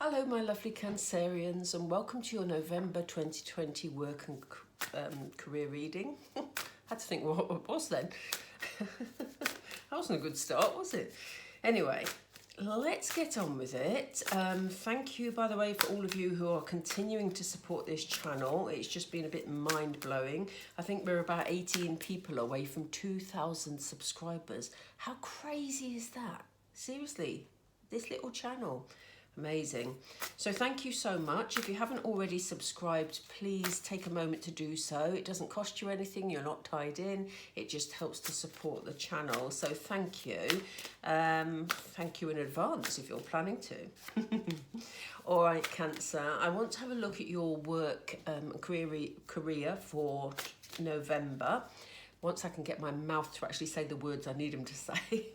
Hello my lovely Cancerians, and welcome to your November 2020 work and career reading. Had to think what it was then. That wasn't a good start, was it? Anyway, let's get on with it. Thank you, by the way, for all of you who are continuing to support this channel. It's just been a bit mind-blowing. I think we're about 18 people away from 2,000 subscribers. How crazy is that? Seriously, this little channel. Amazing. So thank you so much. If you haven't already subscribed, please take a moment to do so. It doesn't cost you anything. You're not tied in. It just helps to support the channel. So thank you. Thank you in advance if you're planning to. All right, Cancer. I want to have a look at your work career for November. Once I can get my mouth to actually say the words I need them to say.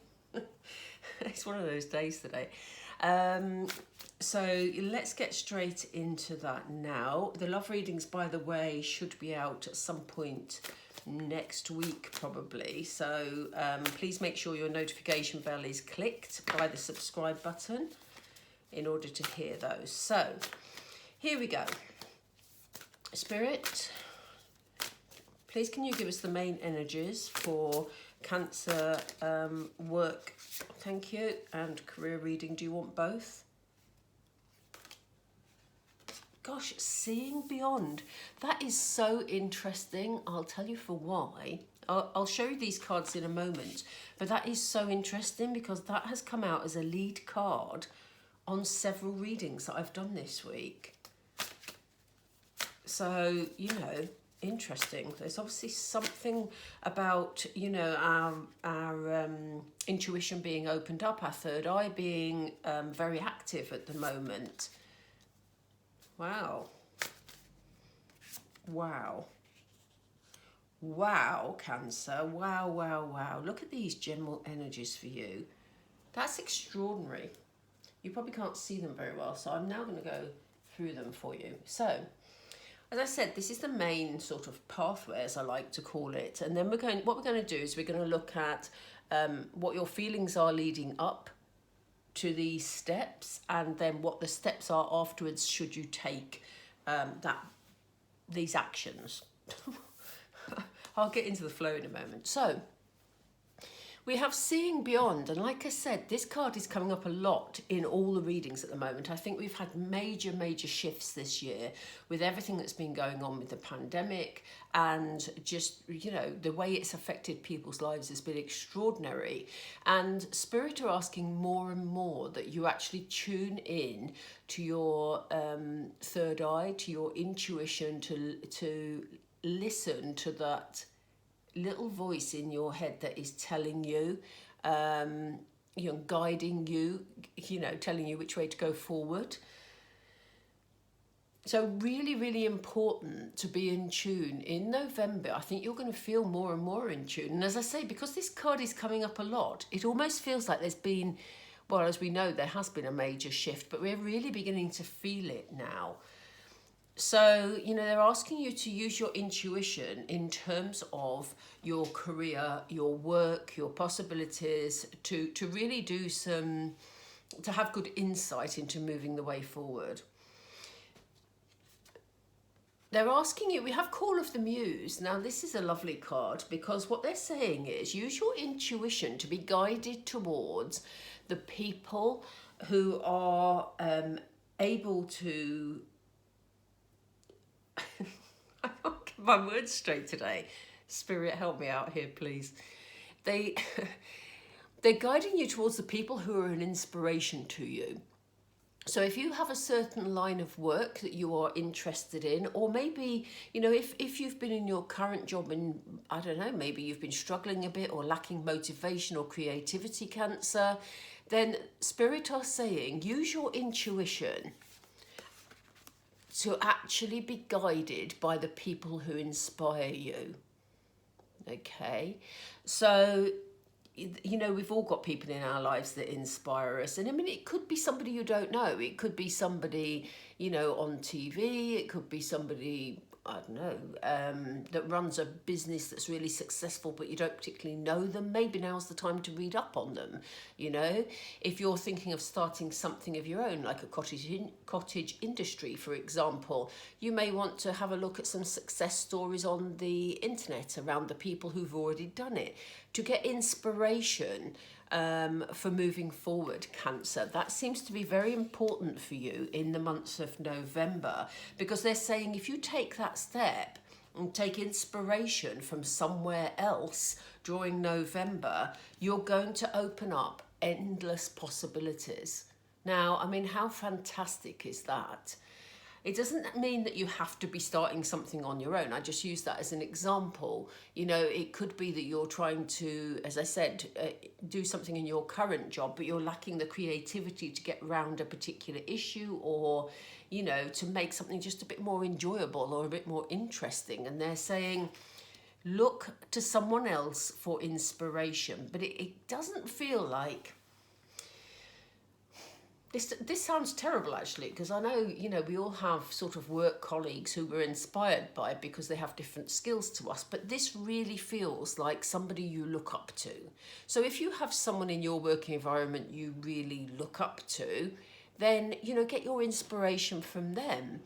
It's one of those days today. So let's get straight into that now. The love readings, by the way, should be out at some point next week probably. So please make sure your notification bell is clicked by the subscribe button in order to hear those. So here we go. Spirit, please can you give us the main energies for Cancer work, thank you, and career reading. Do you want both? Gosh, seeing beyond. That is so interesting. I'll tell you for why. I'll show you these cards in a moment. But that is so interesting because that has come out as a lead card on several readings that I've done this week. So, you know, interesting. There's obviously something about, you know, our intuition being opened up, our third eye being very active at the moment. Wow. Wow. Wow, Cancer. Wow, wow, wow. Look at these general energies for you. That's extraordinary. You probably can't see them very well, so I'm now going to go through them for you. So, as I said, this is the main sort of pathway, as I like to call it. And then what we're going to do is we're going to look at what your feelings are leading up to these steps, and then what the steps are afterwards should you take these actions. I'll get into the flow in a moment. So we have seeing beyond, and like I said, this card is coming up a lot in all the readings at the moment. I think we've had major shifts this year with everything that's been going on with the pandemic, and just, you know, the way it's affected people's lives has been extraordinary. And Spirit are asking more and more that you actually tune in to your third eye, to your intuition, to listen to that little voice in your head that is telling you, you know, guiding you, you know, telling you which way to go forward. So really important to be in tune. In November, I think you're going to feel more and more in tune. And as I say, because this card is coming up a lot, it almost feels like there's been, well, as we know, there has been a major shift, but we're really beginning to feel it now. So, you know, they're asking you to use your intuition in terms of your career, your work, your possibilities, to really do some, to have good insight into moving the way forward. They're asking you, we have Call of the Muse. Now, this is a lovely card because what they're saying is use your intuition to be guided towards the people who are able to... I can't get my words straight today. Spirit, help me out here, please. They're guiding you towards the people who are an inspiration to you. So if you have a certain line of work that you are interested in, or maybe, you know, if you've been in your current job and, I don't know, maybe you've been struggling a bit or lacking motivation or creativity, Cancer, then Spirit are saying use your intuition to actually be guided by the people who inspire you. Okay, so, you know, we've all got people in our lives that inspire us. And I mean, it could be somebody you don't know. It could be somebody, you know, on TV. It could be somebody I don't know, that runs a business that's really successful, but you don't particularly know them, maybe now's the time to read up on them. You know, if you're thinking of starting something of your own, like a cottage industry, for example, you may want to have a look at some success stories on the internet around the people who've already done it to get inspiration for moving forward, Cancer. That seems to be very important for you in the month of November, because they're saying if you take that step and take inspiration from somewhere else during November, you're going to open up endless possibilities. Now, I mean, how fantastic is that? It doesn't mean that you have to be starting something on your own. I just use that as an example. You know, it could be that you're trying to, as I said, do something in your current job, but you're lacking the creativity to get around a particular issue, or, you know, to make something just a bit more enjoyable or a bit more interesting. And they're saying, look to someone else for inspiration. But it doesn't feel like... This sounds terrible, actually, because I know, you know, we all have sort of work colleagues who we're inspired by because they have different skills to us, but this really feels like somebody you look up to. So if you have someone in your working environment you really look up to, then, you know, get your inspiration from them.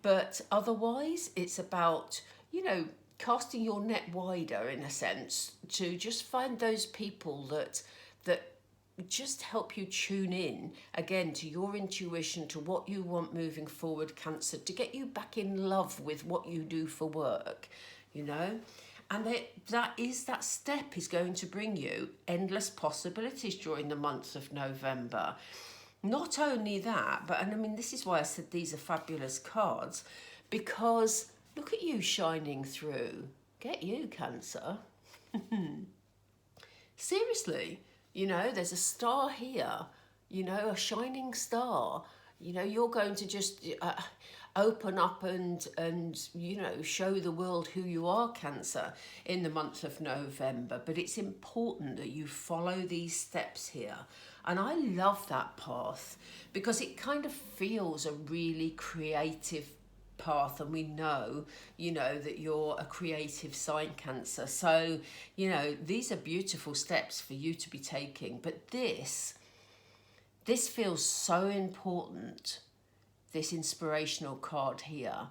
But otherwise, it's about, you know, casting your net wider, in a sense, to just find those people that just help you tune in again to your intuition, to what you want moving forward, Cancer, to get you back in love with what you do for work, you know. And that step is going to bring you endless possibilities during the month of November. Not only that, but, and I mean, this is why I said these are fabulous cards, because look at you shining through. Get you, Cancer. Seriously. You know, there's a star here, you know, a shining star. You know, you're going to just open up and, you know, show the world who you are, Cancer, in the month of November. But it's important that you follow these steps here. And I love that path because it kind of feels a really creative path, and we know, you know, that you're a creative sign, Cancer. So, you know, these are beautiful steps for you to be taking. But this feels so important, this inspirational card here.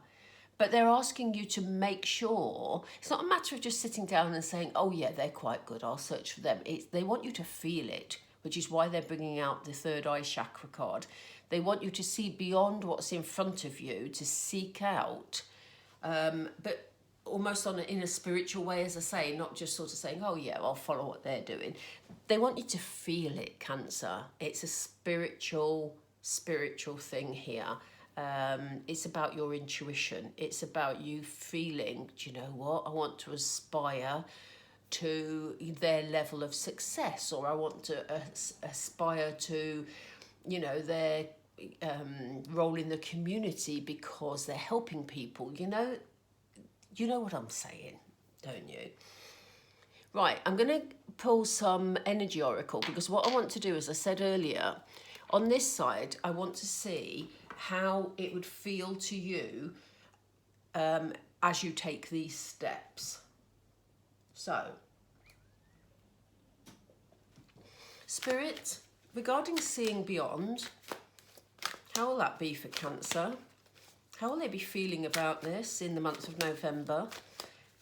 But they're asking you to make sure, it's not a matter of just sitting down and saying, oh yeah, they're quite good, I'll search for them. They want you to feel it, which is why they're bringing out the third eye chakra card. They want you to see beyond what's in front of you, to seek out, but almost in a spiritual way, as I say, not just sort of saying, oh yeah, I'll follow what they're doing. They want you to feel it, Cancer. It's a spiritual thing here. It's about your intuition. It's about you feeling, do you know what? I want to aspire to their level of success, or I want to aspire to, you know, their role in the community because they're helping people. You know what I'm saying, don't you? Right, I'm going to pull some energy oracle, because what I want to do, as I said earlier, on this side, I want to see how it would feel to you as you take these steps. So, Spirit, regarding seeing beyond, how will that be for Cancer? How will they be feeling about this in the month of November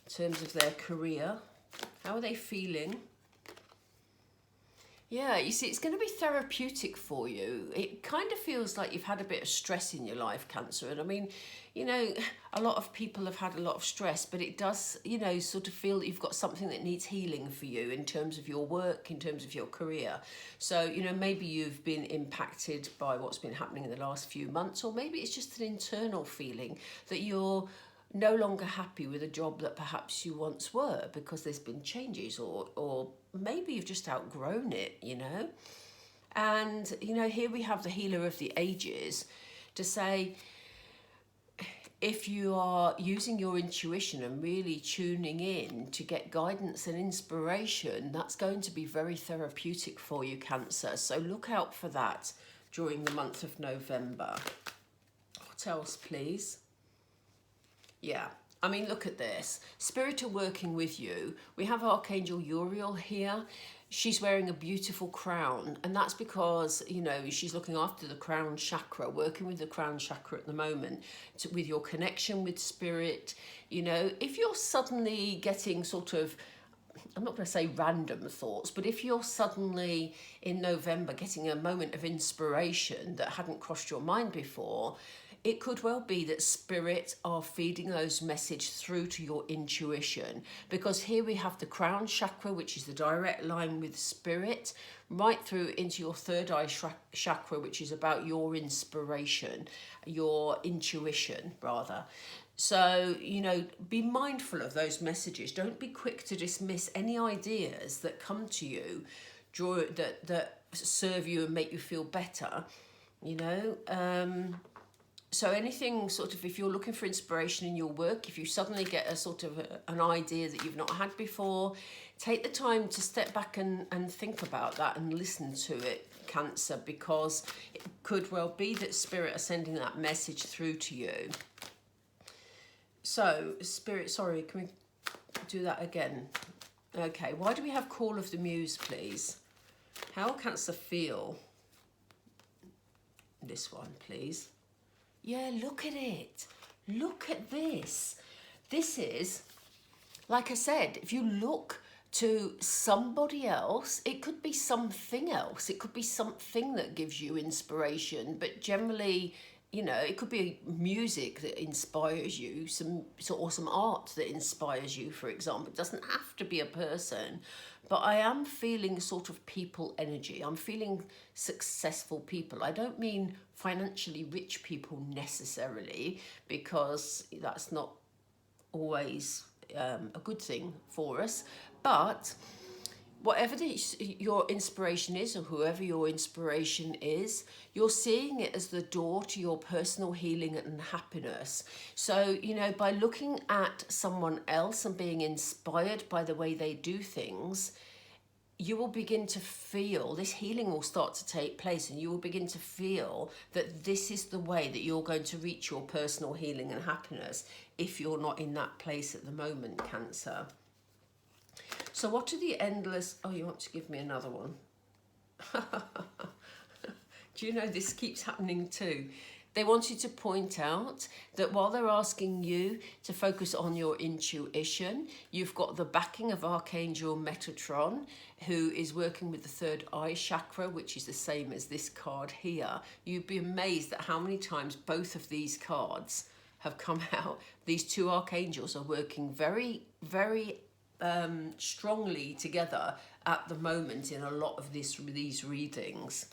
in terms of their career? How are they feeling? Yeah, you see, it's going to be therapeutic for you. It kind of feels like you've had a bit of stress in your life, Cancer. And I mean, you know, a lot of people have had a lot of stress, but it does, you know, sort of feel that you've got something that needs healing for you in terms of your work, in terms of your career. So, you know, maybe you've been impacted by what's been happening in the last few months, or maybe it's just an internal feeling that you're no longer happy with a job that perhaps you once were because there's been changes, or maybe you've just outgrown it, you know. And, you know, here we have the healer of the ages to say, if you are using your intuition and really tuning in to get guidance and inspiration, that's going to be very therapeutic for you, Cancer. So look out for that during the month of November. What else, please? Yeah, I mean, look at this. Spirit are working with you. We have Archangel Uriel here. She's wearing a beautiful crown, and that's because, you know, she's looking after the crown chakra, working with the crown chakra at the moment, with your connection with spirit. You know, if you're suddenly getting sort of, I'm not going to say random thoughts, but if you're suddenly in November getting a moment of inspiration that hadn't crossed your mind before, it could well be that spirit are feeding those messages through to your intuition, because here we have the crown chakra, which is the direct line with spirit, right through into your third eye chakra, which is about your inspiration, your intuition rather. So, you know, be mindful of those messages. Don't be quick to dismiss any ideas that come to you that serve you and make you feel better, you know. So anything sort of, if you're looking for inspiration in your work, if you suddenly get a sort of an idea that you've not had before, take the time to step back and think about that and listen to it, Cancer, because it could well be that spirit are sending that message through to you. So, spirit, sorry, can we do that again? Okay, why do we have Call of the Muse, please? How will Cancer feel? This one, please. Yeah, look at it. Look at this. This is, like I said, if you look to somebody else, it could be something else. It could be something that gives you inspiration, but generally, you know, it could be music that inspires you, or some art that inspires you, for example. It doesn't have to be a person, but I am feeling sort of people energy. I'm feeling successful people. I don't mean financially rich people necessarily, because that's not always a good thing for us, but whatever your inspiration is, or whoever your inspiration is, you're seeing it as the door to your personal healing and happiness. So, you know, by looking at someone else and being inspired by the way they do things, you will begin to feel, this healing will start to take place, and you will begin to feel that this is the way that you're going to reach your personal healing and happiness if you're not in that place at the moment, Cancer. So what are the endless... Oh, you want to give me another one? Do you know this keeps happening too? They want you to point out that while they're asking you to focus on your intuition, you've got the backing of Archangel Metatron, who is working with the third eye chakra, which is the same as this card here. You'd be amazed at how many times both of these cards have come out. These two archangels are working very, very strongly together at the moment in a lot of these readings.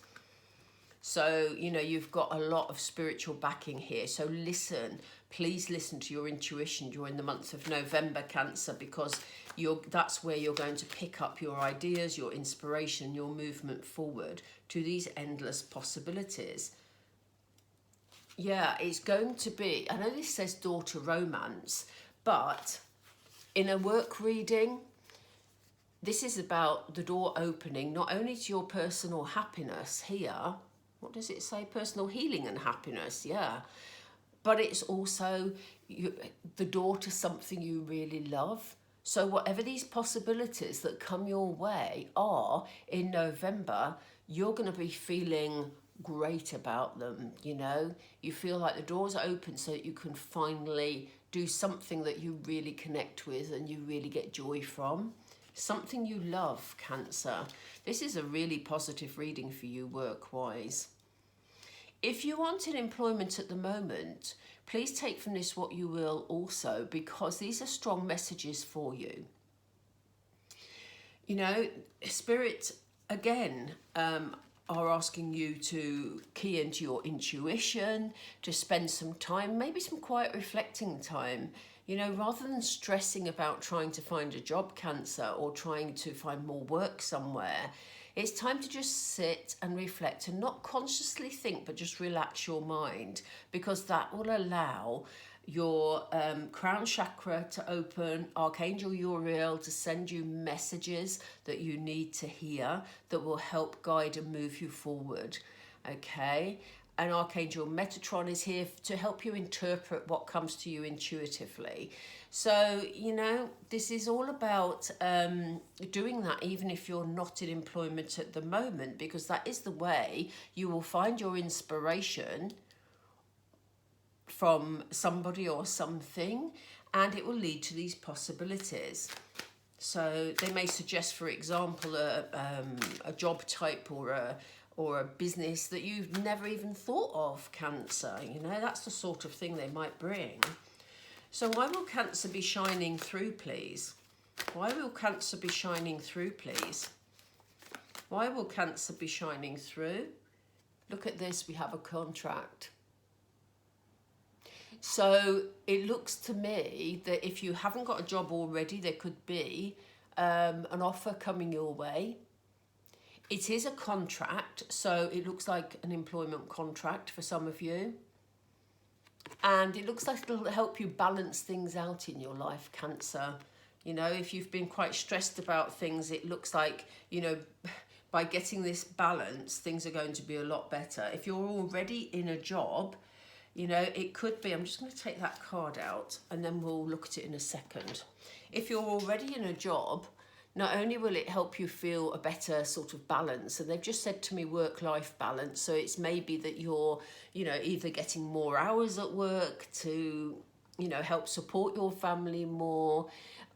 So, you know, you've got a lot of spiritual backing here. So listen, please listen to your intuition during the month of November, Cancer, because that's where you're going to pick up your ideas, your inspiration, your movement forward to these endless possibilities. Yeah, it's going to be, I know this says door to romance, but in a work reading, this is about the door opening, not only to your personal happiness here. What does it say? Personal healing and happiness, yeah. But it's also the door to something you really love. So whatever these possibilities that come your way are in November, you're going to be feeling great about them, you know. You feel like the doors are open so that you can finally do something that you really connect with and you really get joy from. Something you love, Cancer. This is a really positive reading for you work-wise. If you want an employment at the moment, please take from this what you will also, because these are strong messages for you. You know, Spirit, again, are asking you to key into your intuition, to spend some time, maybe some quiet reflecting time, you know, rather than stressing about trying to find a job, Cancer, or trying to find more work somewhere. It's time to just sit and reflect and not consciously think, but just relax your mind, because that will allow your crown chakra to open, Archangel Uriel to send you messages that you need to hear that will help guide and move you forward, okay? and Archangel Metatron is here to help you interpret what comes to you intuitively. So, you know, this is all about doing that even if you're not in employment at the moment, because that is the way you will find your inspiration from somebody or something, and it will lead to these possibilities. So they may suggest, for example, a job type or a business that you've never even thought of, Cancer. You know, that's the sort of thing they might bring. So why will Cancer be shining through, please? Why will Cancer be shining through, please? Why will Cancer be shining through? Look at this, we have a contract. So it looks to me that if you haven't got a job already, there could be an offer coming your way. It is a contract, so it looks like an employment contract for some of you. And it looks like it'll help you balance things out in your life, Cancer. You know, if you've been quite stressed about things, it looks like, you know, by getting this balance, things are going to be a lot better. If you're already in a job, you know, it could be, I'm just going to take that card out and then we'll look at it in a second. If you're already in a job, not only will it help you feel a better sort of balance, and they've just said to me work-life balance, so it's maybe that you're, you know, either getting more hours at work to, you know, help support your family more,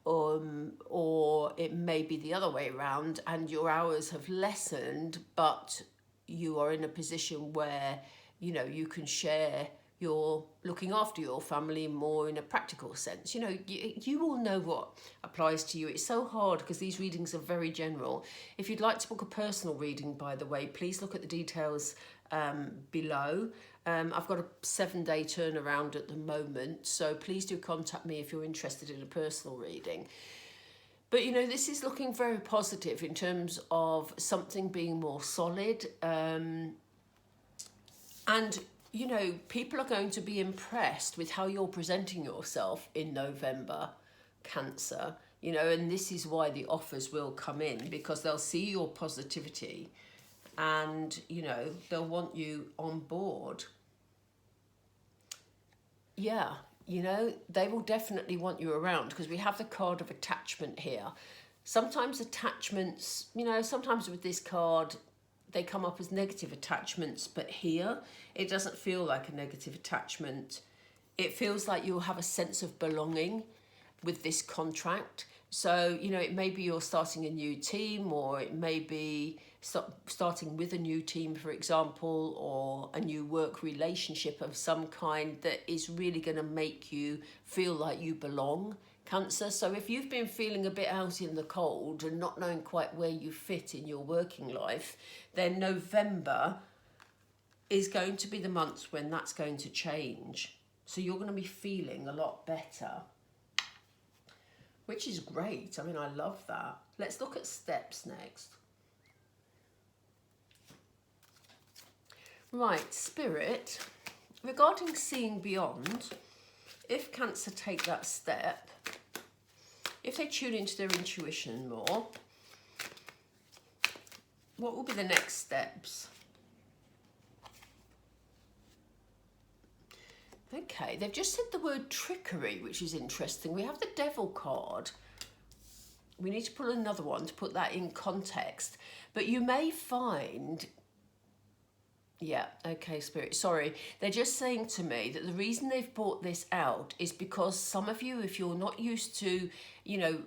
or it may be the other way around and your hours have lessened, but you are in a position where, you know, you can share you're looking after your family more in a practical sense. You know, you all know what applies to you. It's so hard because these readings are very general. If you'd like to book a personal reading, by the way, please look at the details below. I've got a 7-day turnaround at the moment, so please do contact me if you're interested in a personal reading. But, you know, this is looking very positive in terms of something being more solid. And you know, people are going to be impressed with how you're presenting yourself in November, Cancer. You know, and this is why the offers will come in, because they'll see your positivity and, you know, they'll want you on board. Yeah, you know, they will definitely want you around because we have the card of attachment here. Sometimes attachments, you know, sometimes with this card, they come up as negative attachments, but here it doesn't feel like a negative attachment. It feels like you'll have a sense of belonging with this contract. So, you know, it may be you're starting a new team, or it may be starting with a new team, for example, or a new work relationship of some kind that is really going to make you feel like you belong, Cancer. So if you've been feeling a bit out in the cold and not knowing quite where you fit in your working life, then November is going to be the month when that's going to change. So you're going to be feeling a lot better, which is great. I mean, I love that. Let's look at steps next. Right, Spirit, regarding seeing beyond, if Cancer take that step, if they tune into their intuition more, what will be the next steps? Okay, they've just said the word trickery, which is interesting. We have the Devil card. We need to pull another one to put that in context. But you may find... Yeah, okay, Spirit, sorry. They're just saying to me that the reason they've brought this out is because some of you, if you're not used to, you know,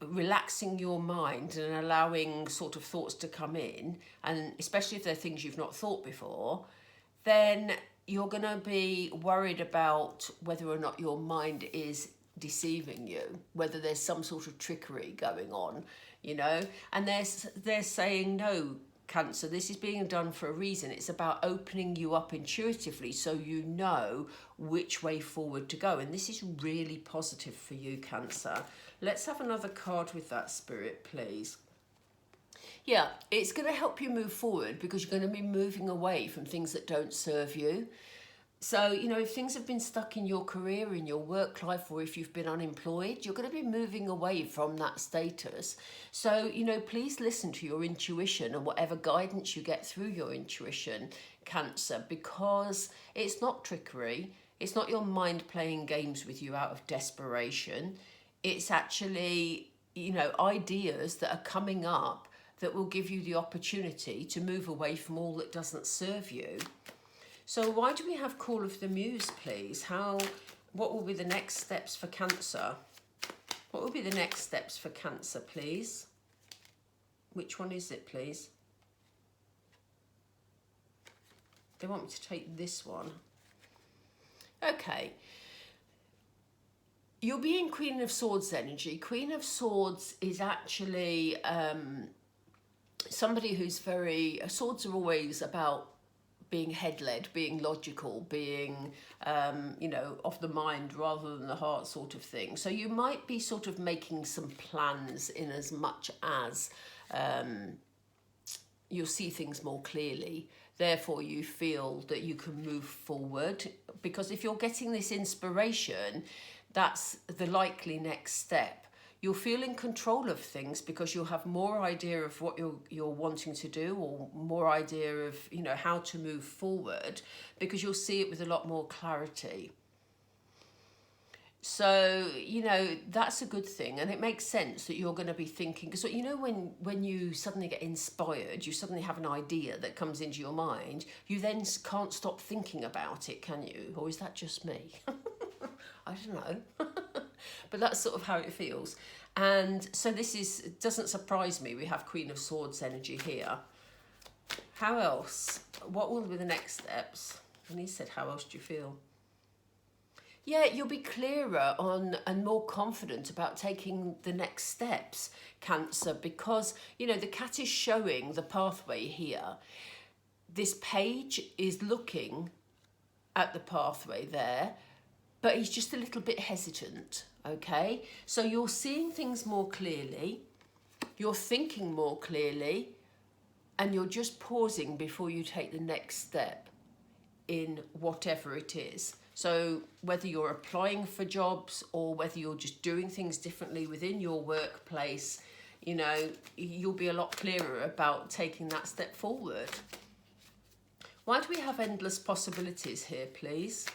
relaxing your mind and allowing sort of thoughts to come in, and especially if they're things you've not thought before, then you're going to be worried about whether or not your mind is deceiving you, whether there's some sort of trickery going on, you know, and they're saying, no, Cancer, this is being done for a reason. It's about opening you up intuitively so you know which way forward to go. And this is really positive for you, Cancer. Let's have another card with that, Spirit, please. Yeah, it's going to help you move forward because you're going to be moving away from things that don't serve you. So, you know, if things have been stuck in your career, in your work life, or if you've been unemployed, you're going to be moving away from that status. So, you know, please listen to your intuition and whatever guidance you get through your intuition. Cancer, because it's not trickery. It's not your mind playing games with you out of desperation. It's actually, you know, ideas that are coming up that will give you the opportunity to move away from all that doesn't serve you. So why do we have Call of the Muse, please? What will be the next steps for Cancer? What will be the next steps for Cancer, please? Which one is it, please? They want me to take this one. Okay. You'll be in Queen of Swords energy. Queen of Swords is actually somebody who's very... Swords are always about being head-led, being logical, being, you know, of the mind rather than the heart sort of thing. So you might be sort of making some plans in as much as you'll see things more clearly. Therefore, you feel that you can move forward. Because if you're getting this inspiration, that's the likely next step. You'll feel in control of things because you'll have more idea of what you're wanting to do, or more idea of, you know, how to move forward, because you'll see it with a lot more clarity. So, you know, that's a good thing. And it makes sense that you're going to be thinking, because, you know, when you suddenly get inspired, you suddenly have an idea that comes into your mind, you then can't stop thinking about it, can you? Or is that just me? I don't know. But that's sort of how it feels. And so doesn't surprise me. We have Queen of Swords energy here. How else? What will be the next steps? And he said, how else do you feel? Yeah, you'll be clearer on and more confident about taking the next steps, Cancer, because, you know, the cat is showing the pathway here. This page is looking at the pathway there, but he's just a little bit hesitant, okay? So you're seeing things more clearly, you're thinking more clearly, and you're just pausing before you take the next step in whatever it is. So whether you're applying for jobs or whether you're just doing things differently within your workplace, you know, you'll be a lot clearer about taking that step forward. Why do we have endless possibilities here, please?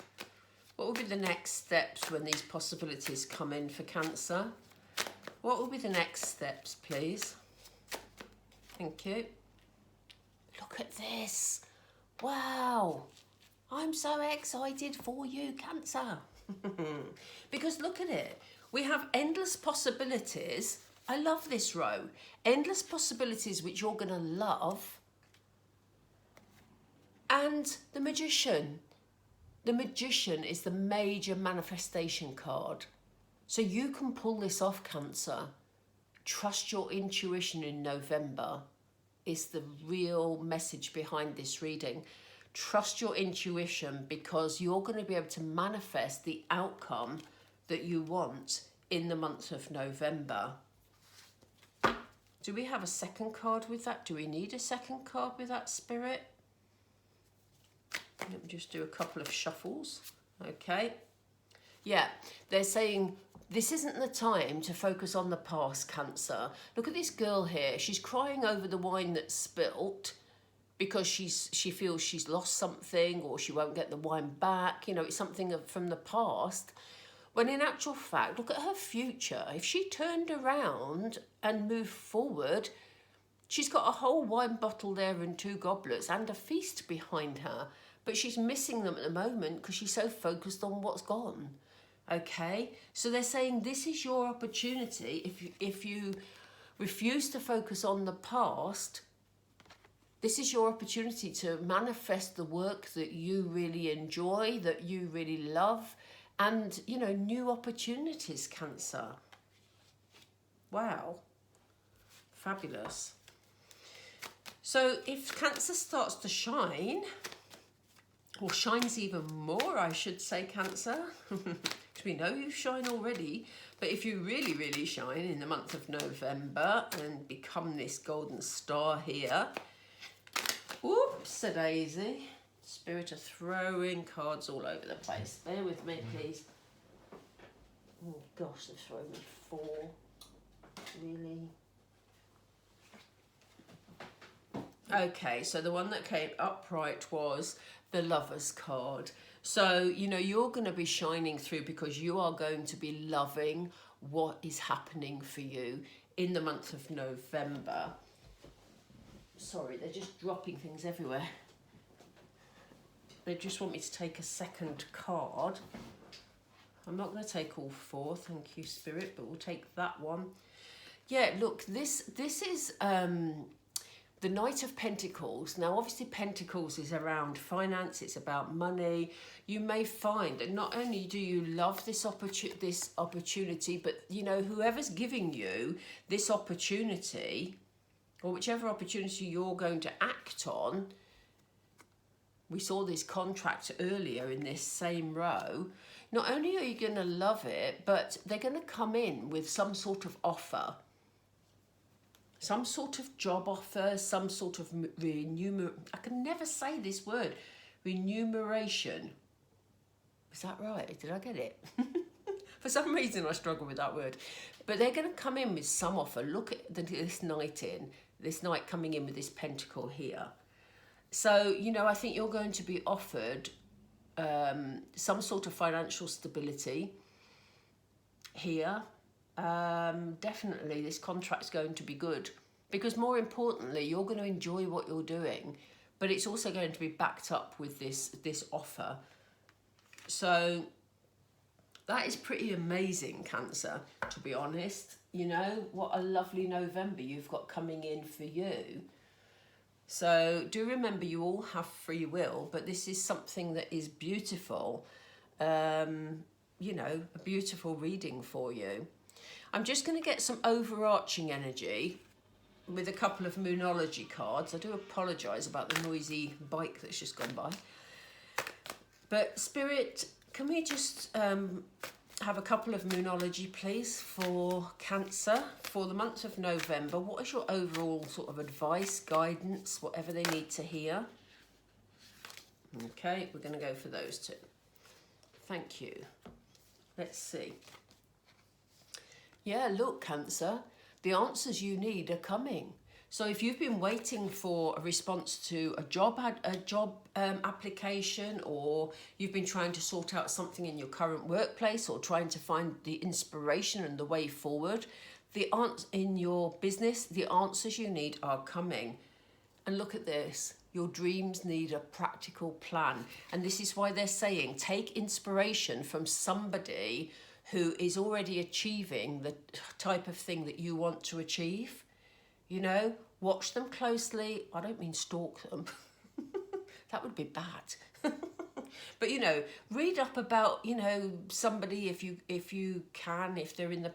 What will be the next steps when these possibilities come in for Cancer? What will be the next steps, please? Thank you. Look at this. Wow. I'm so excited for you, Cancer. Because look at it. We have endless possibilities. I love this row. Endless possibilities which you're going to love. And the Magician. The Magician is the major manifestation card. So you can pull this off, Cancer. Trust your intuition in November is the real message behind this reading. Trust your intuition, because you're going to be able to manifest the outcome that you want in the month of November. Do we have a second card with that? Do we need a second card with that, Spirit? Let me just do a couple of shuffles. Okay. Yeah, they're saying this isn't the time to focus on the past, Cancer. Look at this girl here. She's crying over the wine that's spilt because she feels she's lost something, or she won't get the wine back. You know, it's something from the past. When in actual fact, look at her future. If she turned around and moved forward, she's got a whole wine bottle there and 2 goblets and a feast behind her. But she's missing them at the moment because she's so focused on what's gone. Okay? So they're saying this is your opportunity. If you refuse to focus on the past, this is your opportunity to manifest the work that you really enjoy, that you really love, and, you know, new opportunities, Cancer. Wow. Fabulous. So if Cancer starts to shine, or shines even more, I should say, Cancer, because we know you shine already, but if you really, really shine in the month of November and become this golden star here, whoops-a-daisy, Spirit are throwing cards all over the place. Bear with me, please. Oh gosh, they've thrown me 4. Really? Okay, so the one that came upright was the Lover's card. So, you know, you're going to be shining through because you are going to be loving what is happening for you in the month of November. Sorry, they're just dropping things everywhere. They just want me to take a second card. I'm not going to take all four, thank you, Spirit, but we'll take that one. Yeah, look, this is the Knight of Pentacles. Now, obviously, Pentacles is around finance. It's about money. You may find that not only do you love this opportunity, but, you know, whoever's giving you this opportunity, or whichever opportunity you're going to act on, we saw this contract earlier in this same row. Not only are you going to love it, but they're going to come in with some sort of offer. Some sort of job offer, some sort of I can never say this word. Remuneration. Is that right? Did I get it? For some reason I struggle with that word. But they're going to come in with some offer. Look at this knight coming in with this pentacle here. So, you know, I think you're going to be offered some sort of financial stability here. Definitely this contract's going to be good because more importantly, you're going to enjoy what you're doing, but it's also going to be backed up with this offer. So that is pretty amazing, Cancer, to be honest. You know, what a lovely November you've got coming in for you. So do remember, you all have free will, but this is something that is beautiful. You know, a beautiful reading for you. I'm just going to get some overarching energy with a couple of Moonology cards. I do apologise about the noisy bike that's just gone by. But Spirit, can we just have a couple of Moonology, please, for Cancer for the month of November? What is your overall sort of advice, guidance, whatever they need to hear? Okay, we're going to go for those two. Thank you. Let's see. Yeah, look, Cancer, the answers you need are coming. So if you've been waiting for a response to a job application, or you've been trying to sort out something in your current workplace, or trying to find the inspiration and the way forward, in your business, the answers you need are coming. And look at this. Your dreams need a practical plan. And this is why they're saying take inspiration from somebody who is already achieving the type of thing that you want to achieve. You know, watch them closely. I don't mean stalk them. That would be bad. But, you know, read up about, you know, somebody if you can, if they're in the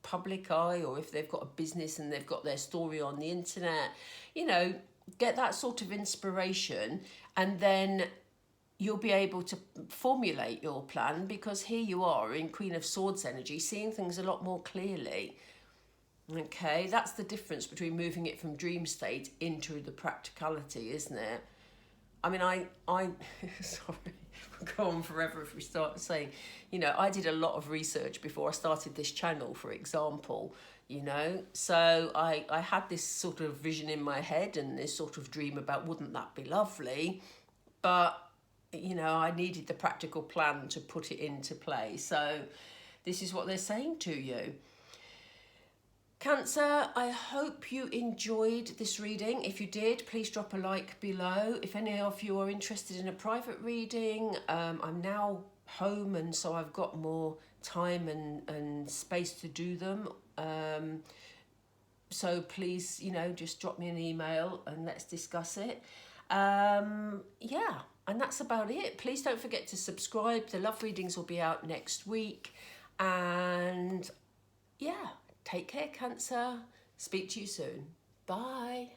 public eye, or if they've got a business and they've got their story on the internet. You know, get that sort of inspiration, and then you'll be able to formulate your plan, because here you are in Queen of Swords energy, seeing things a lot more clearly. Okay, that's the difference between moving it from dream state into the practicality, isn't it? I mean, I sorry, we'll go on forever if we start saying, you know, I did a lot of research before I started this channel, for example, you know, so I had this sort of vision in my head and this sort of dream about wouldn't that be lovely, but you know, I needed the practical plan to put it into play. So this is what they're saying to you. Cancer, I hope you enjoyed this reading. If you did, please drop a like below. If any of you are interested in a private reading, I'm now home, and so I've got more time and space to do them. So please, you know, just drop me an email and let's discuss it. Yeah, and that's about it. Please don't forget to subscribe. The love readings will be out next week. And yeah, take care, Cancer. Speak to you soon. Bye.